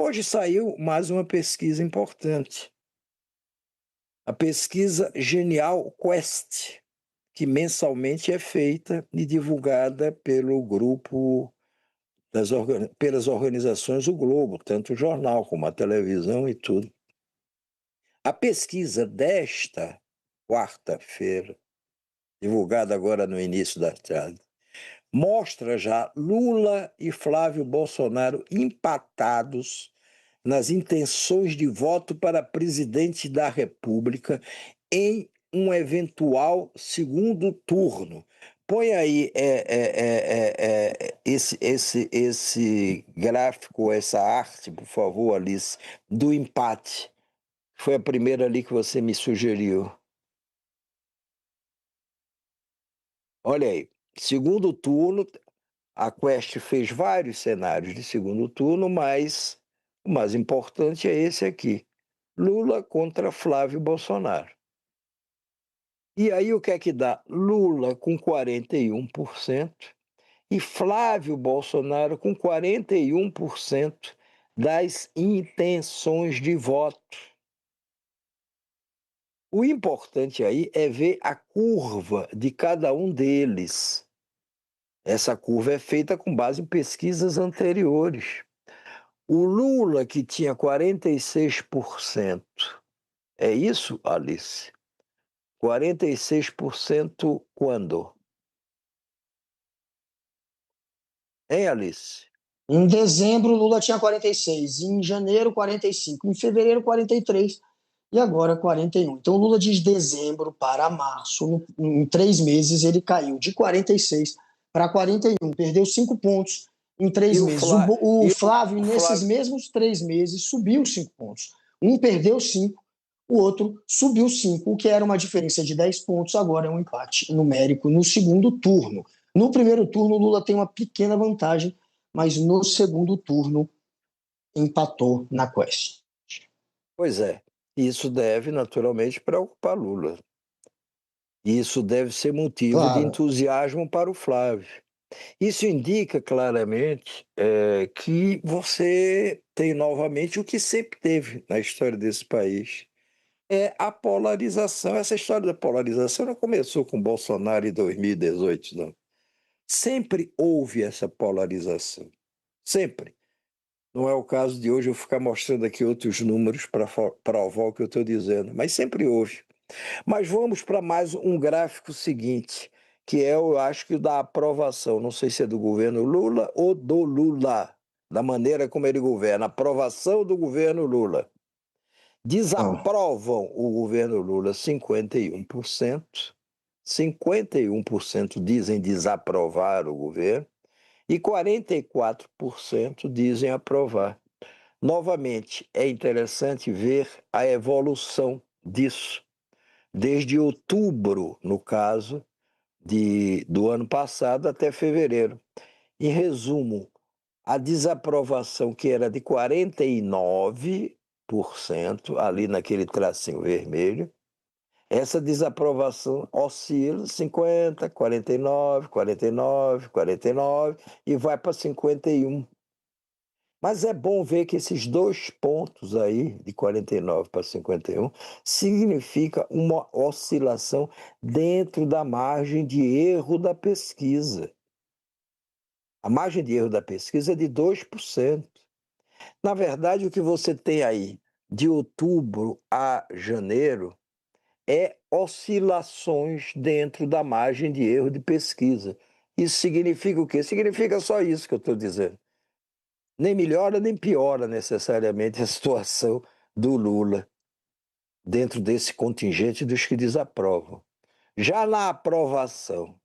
Hoje saiu mais uma pesquisa importante, a pesquisa Genial Quest, que mensalmente é feita e divulgada pelo grupo pelas organizações do Globo, tanto o jornal como a televisão e tudo. A pesquisa desta quarta-feira, divulgada agora no início da tarde, mostra já Lula e Flávio Bolsonaro empatados nas intenções de voto para presidente da República em um eventual segundo turno. Põe aí esse gráfico, essa arte, por favor, Alice, do empate. Foi a primeira ali que você me sugeriu. Olha aí, segundo turno, a Quest fez vários cenários de segundo turno, mas o mais importante é esse aqui: Lula contra Flávio Bolsonaro. E aí o que é que dá? Lula com 41% e Flávio Bolsonaro com 41% das intenções de voto. O importante aí é ver a curva de cada um deles. Essa curva é feita com base em pesquisas anteriores. O Lula, que tinha 46%, é isso, Alice? 46% quando? Hein, Alice? Em dezembro, Lula tinha 46, em janeiro, 45, em fevereiro, 43 e agora 41. Então, Lula de dezembro para março, em 3 meses, ele caiu de 46 para 41, perdeu 5 pontos em 3 meses. O Flávio, nesses mesmos 3 meses, subiu 5 pontos. Um perdeu 5, o outro subiu 5, o que era uma diferença de 10 pontos, agora é um empate numérico no segundo turno. No primeiro turno, Lula tem uma pequena vantagem, mas no segundo turno empatou na Quest. Pois é, isso deve naturalmente preocupar Lula. Isso deve ser motivo de entusiasmo para o Flávio. Isso indica claramente que você tem novamente o que sempre teve na história desse país. É a polarização. Essa história da polarização não começou com Bolsonaro em 2018, não. Sempre houve essa polarização. Sempre. Não é o caso de hoje eu ficar mostrando aqui outros números para provar o que eu estou dizendo, mas sempre houve. Mas vamos para mais um gráfico seguinte, que é, eu acho que da aprovação, não sei se é do governo Lula ou do Lula, da maneira como ele governa, aprovação do governo Lula. Desaprovam o governo Lula 51%, 51% dizem desaprovar o governo e 44% dizem aprovar. Novamente, é interessante ver a evolução disso. Desde outubro, no caso, do ano passado até fevereiro. Em resumo, a desaprovação, que era de 49%, ali naquele tracinho vermelho, essa desaprovação oscila 50, 49, 49, 49 e vai para 51. Mas é bom ver que esses 2 pontos aí, de 49 para 51, significa uma oscilação dentro da margem de erro da pesquisa. A margem de erro da pesquisa é de 2%. Na verdade, o que você tem aí de outubro a janeiro é oscilações dentro da margem de erro de pesquisa. Isso significa o quê? Significa só isso que eu estou dizendo. Nem melhora nem piora necessariamente a situação do Lula dentro desse contingente dos que desaprovam. Já na aprovação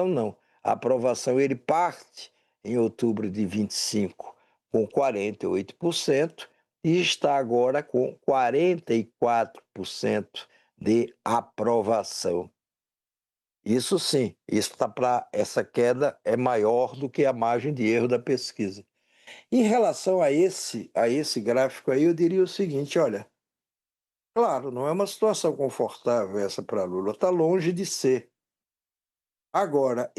não. A aprovação ele parte em outubro de 25 com 48% e está agora com 44% de aprovação. Isso sim, essa queda é maior do que a margem de erro da pesquisa. Em relação a esse gráfico aí, eu diria o seguinte, olha, claro, não é uma situação confortável essa para Lula, está longe de ser. Agora,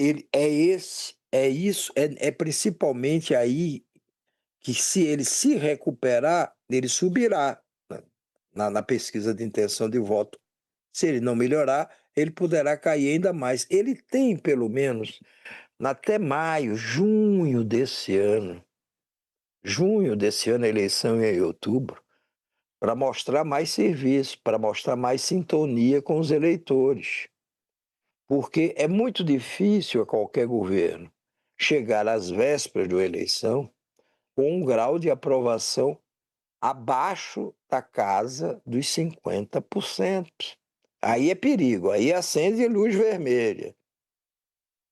é principalmente aí que se ele se recuperar, ele subirá na pesquisa de intenção de voto. Se ele não melhorar, ele poderá cair ainda mais. Ele tem, pelo menos, até maio, junho desse ano, a eleição é em outubro, para mostrar mais serviço, para mostrar mais sintonia com os eleitores. Porque é muito difícil a qualquer governo chegar às vésperas da eleição com um grau de aprovação abaixo da casa dos 50%. Aí é perigo, aí acende luz vermelha.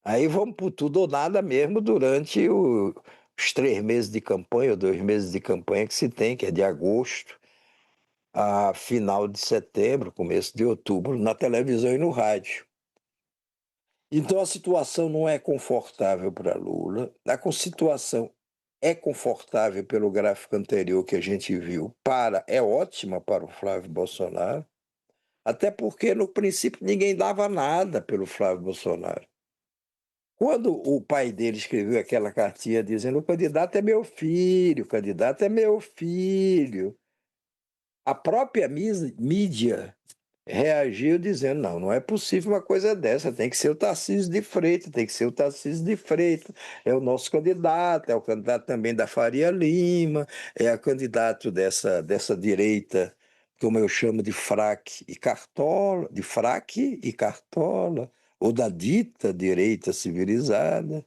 Aí vamos por tudo ou nada mesmo durante os 3 meses de campanha, ou 2 meses de campanha que se tem, que é de agosto a final de setembro, começo de outubro, na televisão e no rádio. Então a situação não é confortável para Lula, a situação é confortável pelo gráfico anterior que a gente viu, é ótima para o Flávio Bolsonaro, até porque no princípio ninguém dava nada pelo Flávio Bolsonaro. Quando o pai dele escreveu aquela cartinha dizendo: o candidato é meu filho, o candidato é meu filho, a própria mídia reagiu dizendo: não, não é possível uma coisa dessa, tem que ser o Tarcísio de Freitas, tem que ser o Tarcísio de Freitas, é o nosso candidato, é o candidato também da Faria Lima, é o candidato dessa direita, como eu chamo de fraque e cartola, ou da dita direita civilizada.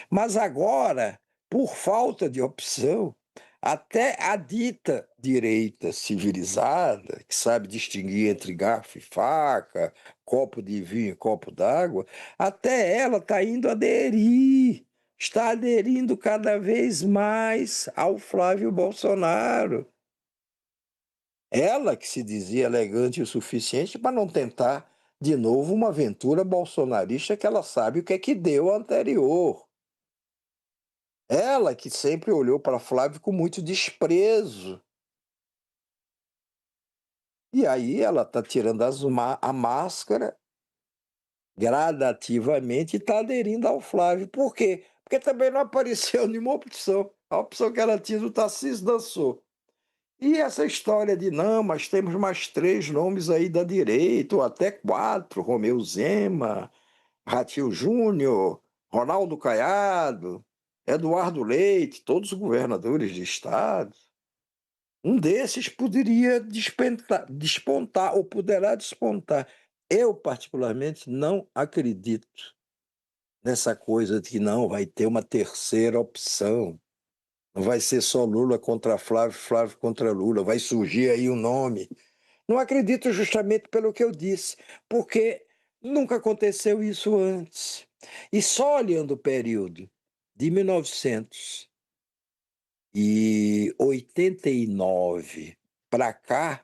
Mas agora, por falta de opção, até a dita direita civilizada, que sabe distinguir entre garfo e faca, copo de vinho e copo d'água, até ela está aderindo cada vez mais ao Flávio Bolsonaro. Ela que se dizia elegante o suficiente para não tentar de novo uma aventura bolsonarista que ela sabe o que é que deu anterior. Ela que sempre olhou para Flávio com muito desprezo. E aí ela está tirando a máscara gradativamente e está aderindo ao Flávio. Por quê? Porque também não apareceu nenhuma opção. A opção que ela tinha do Tarcísio dançou. E essa história de não, mas temos mais 3 nomes aí da direita, ou até 4, Romeu Zema, Ratinho Júnior, Ronaldo Caiado, Eduardo Leite, todos os governadores de estado. Um desses poderia despontar ou poderá despontar. Eu, particularmente, não acredito nessa coisa de que não vai ter uma terceira opção. Não vai ser só Lula contra Flávio, Flávio contra Lula, vai surgir aí um nome. Não acredito justamente pelo que eu disse, porque nunca aconteceu isso antes. E só olhando o período de 1989 para cá,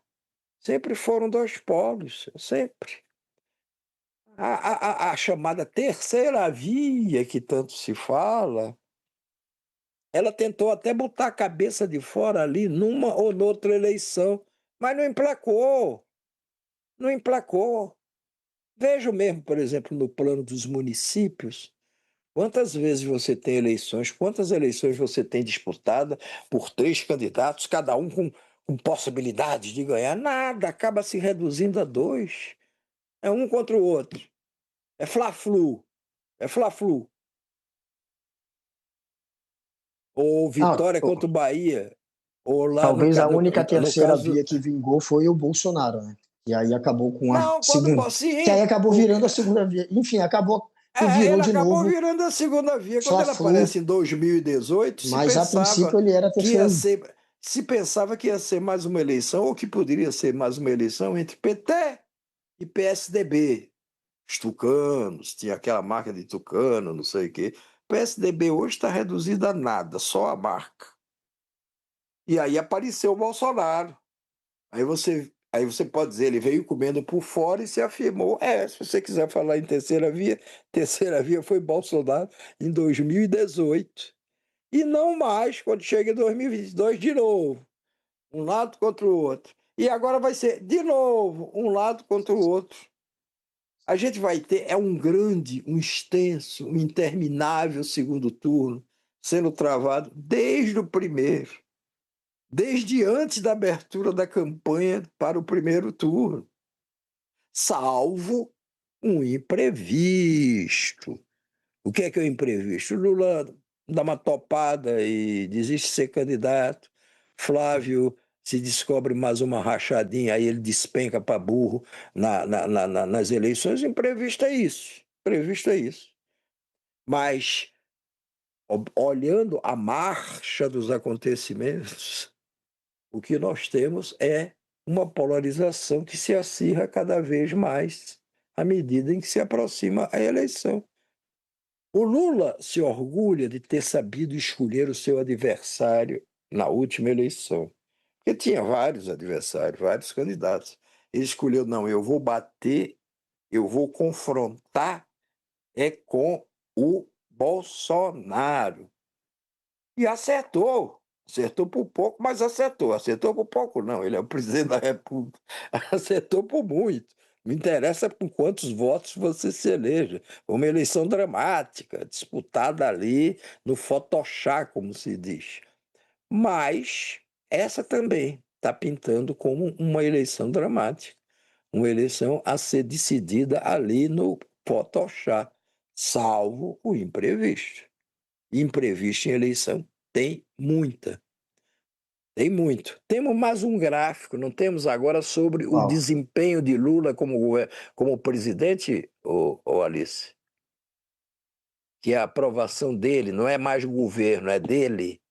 sempre foram 2 polos, sempre. A chamada terceira via, que tanto se fala, ela tentou até botar a cabeça de fora ali numa ou noutra eleição, mas não emplacou, não emplacou. Vejo mesmo, por exemplo, no plano dos municípios, quantas vezes você tem eleições, quantas eleições você tem disputada por 3 candidatos, cada um com possibilidades de ganhar? Nada, acaba se reduzindo a 2. É um contra o outro. É Fla-Flu. É Fla-Flu. Ou Ah, Vitória contra o Bahia. Ou lá talvez a única no terceira caso. via que vingou foi o Bolsonaro, né? E aí acabou com a Não, segunda. Que aí sim. acabou virando a segunda via. Enfim, acabou que virou Ele de acabou novo virando a segunda via. Quando ele Fla-Flu, aparece em 2018, mas a princípio ele era a que ia terceira. ser, se pensava que ia ser mais uma eleição, ou que poderia ser mais uma eleição entre PT e PSDB. Os tucanos, tinha aquela marca de tucano, não sei o quê. O PSDB hoje está reduzido a nada, só a marca. E aí apareceu o Bolsonaro. Aí você pode dizer, ele veio comendo por fora e se afirmou. Se você quiser falar em terceira via foi Bolsonaro em 2018. E não mais quando chega em 2022 de novo. Um lado contra o outro. E agora vai ser de novo um lado contra o outro. A gente vai ter um grande, um extenso, um interminável segundo turno. sendo travado desde o primeiro, desde antes da abertura da campanha para o primeiro turno, salvo um imprevisto. O que é o imprevisto? Lula dá uma topada e desiste de ser candidato. Flávio se descobre mais uma rachadinha, aí ele despenca para burro nas eleições. Imprevisto é isso. Imprevisto é isso. Mas, olhando a marcha dos acontecimentos, o que nós temos é uma polarização que se acirra cada vez mais à medida em que se aproxima a eleição. O Lula se orgulha de ter sabido escolher o seu adversário na última eleição, porque tinha vários adversários, vários candidatos. Ele escolheu, não, eu vou bater, eu vou confrontar com o Bolsonaro. E acertou. Acertou por pouco, mas acertou. Acertou por pouco, não. Ele é o presidente da República. Acertou por muito. Me interessa por quantos votos você se eleja. Uma eleição dramática, disputada ali no Photoshop, como se diz. Mas essa também está pintando como uma eleição dramática. Uma eleição a ser decidida ali no Photoshop, salvo o imprevisto. Imprevisto em eleição tem muita. Tem muito. Temos mais um gráfico, não temos agora, sobre o Uau. desempenho de Lula como presidente, Alice? Que é a aprovação dele, não é mais o governo, é dele.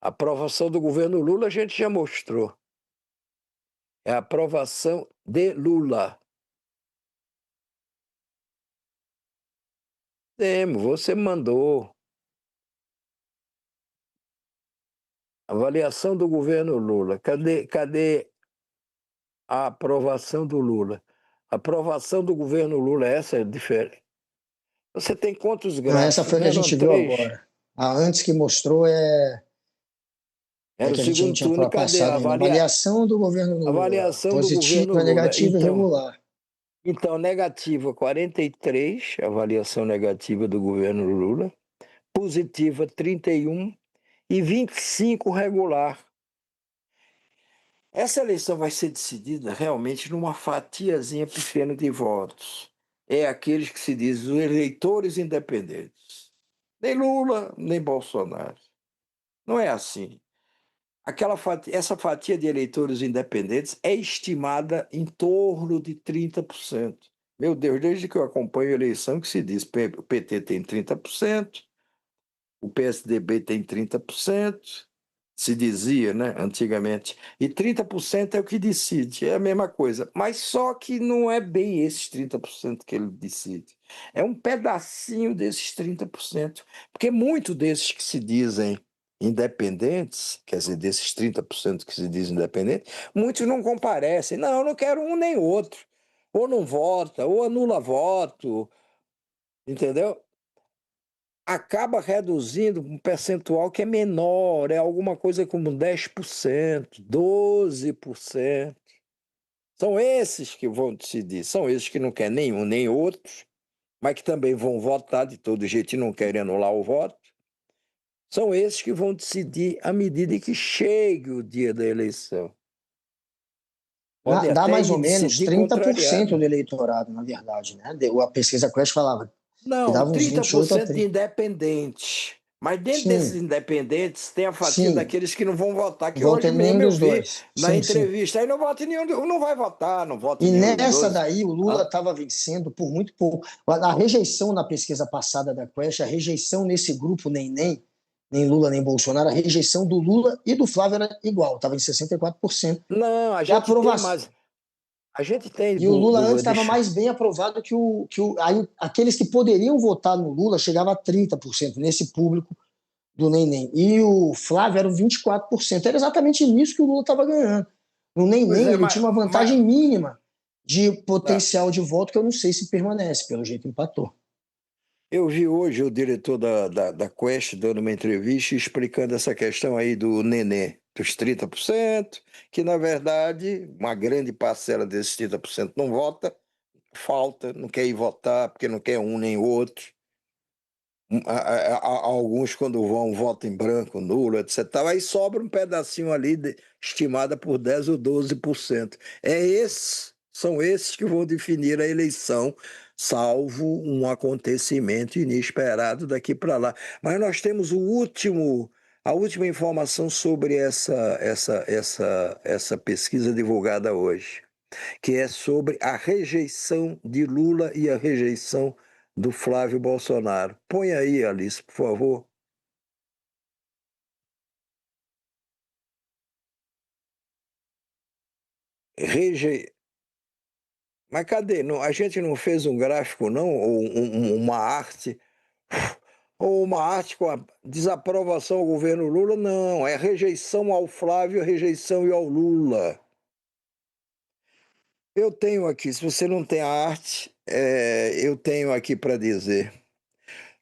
A aprovação do governo Lula a gente já mostrou. É a aprovação de Lula. Temos, você mandou. Avaliação do governo Lula. Cadê a aprovação do Lula? A aprovação do governo Lula, essa é diferente. Você tem quantos Não, essa gráficos? foi a que Não a eram gente viu três? agora. A antes que mostrou é Era o que a gente não segundo tinha turno. Cadê passado ainda. Avaliação do governo a Lula. avaliação do governo Positiva, Lula? negativa e regular. Então, negativa 43, avaliação negativa do governo Lula. Positiva 31 e 25 regular. Essa eleição vai ser decidida realmente numa fatiazinha pequena de votos. É aqueles que se dizem os eleitores independentes. Nem Lula, nem Bolsonaro. Não é assim. Essa fatia de eleitores independentes é estimada em torno de 30%. Meu Deus, desde que eu acompanho a eleição, que se diz que o PT tem 30%, o PSDB tem 30%, se dizia, né, antigamente, e 30% é o que decide, é a mesma coisa, mas só que não é bem esses 30% que ele decide, é um pedacinho desses 30%, porque muitos desses que se dizem independentes, quer dizer, desses 30% que se dizem independentes, muitos não comparecem, não, eu não quero um nem outro, ou não vota, ou anula voto, entendeu? Acaba reduzindo um percentual que é menor, é alguma coisa como 10%, 12%. São esses que vão decidir, são esses que não querem nenhum nem outro, mas que também vão votar de todo jeito e não querem anular o voto. São esses que vão decidir à medida que chegue o dia da eleição. Podem Dá até mais ou menos decidir 30% contrariado. do eleitorado, na verdade. Né? A pesquisa Quest falava que Não, dava uns 28 a 30% de 30. independentes. Mas dentro desses Sim, independentes tem a fatia sim. daqueles que não vão votar, que Vota hoje em nenhum mesmo eu dos vi dois. na Sim, sim. entrevista. Aí não vota em nenhum, não vai votar, não vota em E nenhum dos nessa dois. daí, o Lula Ah, estava vencendo por muito pouco. A rejeição na pesquisa passada da Quest, a rejeição nesse grupo nem Lula nem Bolsonaro, a rejeição do Lula e do Flávio era igual, estava em 64%. não, a E a gente tem aprovação. mais. A gente tem E o Lula antes estava deixa, mais bem aprovado aqueles que poderiam votar no Lula chegava a 30% nesse público do Neném. E o Flávio era 24%. Era exatamente nisso que o Lula estava ganhando. No pois Neném, é, ele tinha uma vantagem mínima de tá. potencial de voto que eu não sei se permanece, pelo jeito empatou. Eu vi hoje o diretor da Quest dando uma entrevista explicando essa questão aí do Nenê, dos 30%, que na verdade uma grande parcela desses 30% não vota, falta, não quer ir votar porque não quer um nem outro. Alguns, quando vão, votam em branco, nulo, etc. Aí sobra um pedacinho ali, estimada por 10 ou 12%. São esses que vão definir a eleição, salvo um acontecimento inesperado daqui para lá. Mas nós temos a última informação sobre essa pesquisa divulgada hoje, que é sobre a rejeição de Lula e a rejeição do Flávio Bolsonaro. Põe aí, Alice, por favor. Reje... Mas cadê? Não, a gente não fez um gráfico, não? Ou uma arte? Ou uma arte com a desaprovação ao governo Lula? Não, é rejeição ao Flávio, rejeição ao Lula. Eu tenho aqui, se você não tem a arte, eu tenho aqui para dizer.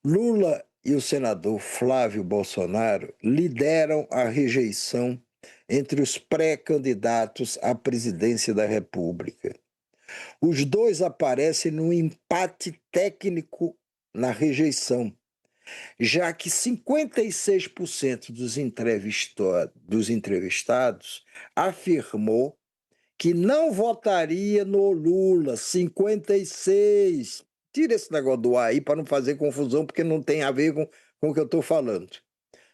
Lula e o senador Flávio Bolsonaro lideram a rejeição entre os pré-candidatos à presidência da República. Os dois aparecem num empate técnico na rejeição, já que 56% dos entrevistados afirmou que não votaria no Lula, 56%. Tira esse negócio do ar aí para não fazer confusão, porque não tem a ver com o que eu estou falando.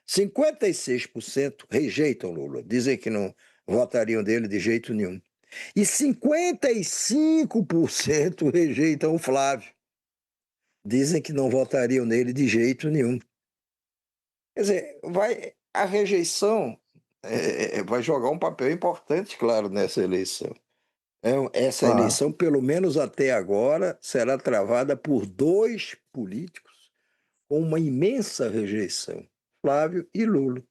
56% rejeitam Lula, dizem que não votariam dele de jeito nenhum. E 55% rejeitam o Flávio, dizem que não votariam nele de jeito nenhum. Quer dizer, a rejeição vai jogar um papel importante, claro, nessa eleição. Essa Claro. eleição, pelo menos até agora, será travada por dois políticos com uma imensa rejeição, Flávio e Lula.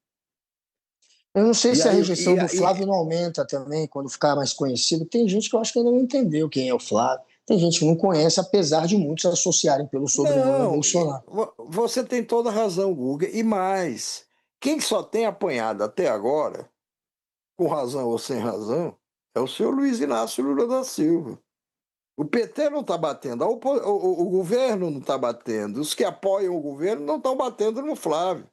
Eu não sei E se a aí, rejeição do Flávio não aumenta também quando ficar mais conhecido. Tem gente que eu acho que ainda não entendeu quem é o Flávio. Tem gente que não conhece, apesar de muitos associarem pelo sobrenome ao não, Bolsonaro. você tem toda a razão, Guga. E mais, quem só tem apanhado até agora, com razão ou sem razão, é o senhor Luiz Inácio Lula da Silva. O PT não está batendo, o governo não está batendo, os que apoiam o governo não estão batendo no Flávio.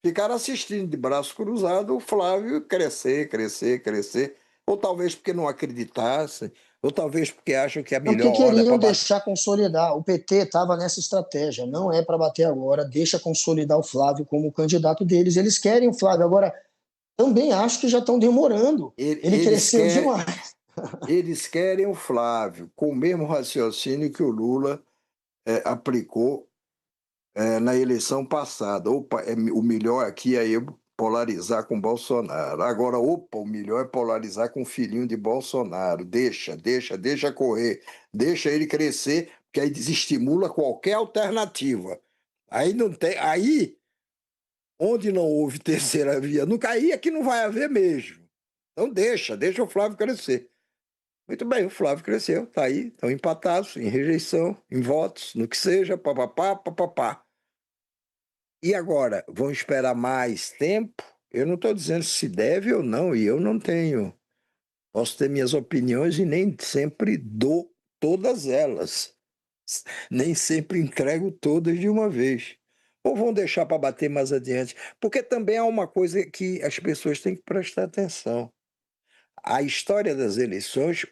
Ficaram assistindo de braço cruzado o Flávio crescer, crescer, crescer. Ou talvez porque não acreditassem, ou talvez porque acham que a Não, porque melhor hora é para queriam bater. deixar consolidar. O PT estava nessa estratégia. Não é para bater agora, deixa consolidar o Flávio como candidato deles. Eles querem o Flávio. Agora, também acho que já estão demorando. Ele Eles cresceu querem, demais. eles querem o Flávio, com o mesmo raciocínio que o Lula aplicou na eleição passada. Opa, o melhor aqui é eu polarizar com Bolsonaro. Agora, opa, o melhor é polarizar com o filhinho de Bolsonaro. Deixa correr, deixa ele crescer, porque aí desestimula qualquer alternativa. Aí não tem, aí onde não houve terceira via, nunca aí é que não vai haver mesmo. Então deixa o Flávio crescer. Muito bem, o Flávio cresceu, tá aí, estão empatados em rejeição, em votos, no que seja, papapá, papapá. E agora, vão esperar mais tempo? Eu não estou dizendo se deve ou não, e eu não tenho. Posso ter minhas opiniões e nem sempre dou todas elas. Nem sempre entrego todas de uma vez. Ou vão deixar para bater mais adiante? Porque também há uma coisa que as pessoas têm que prestar atenção. A história das eleições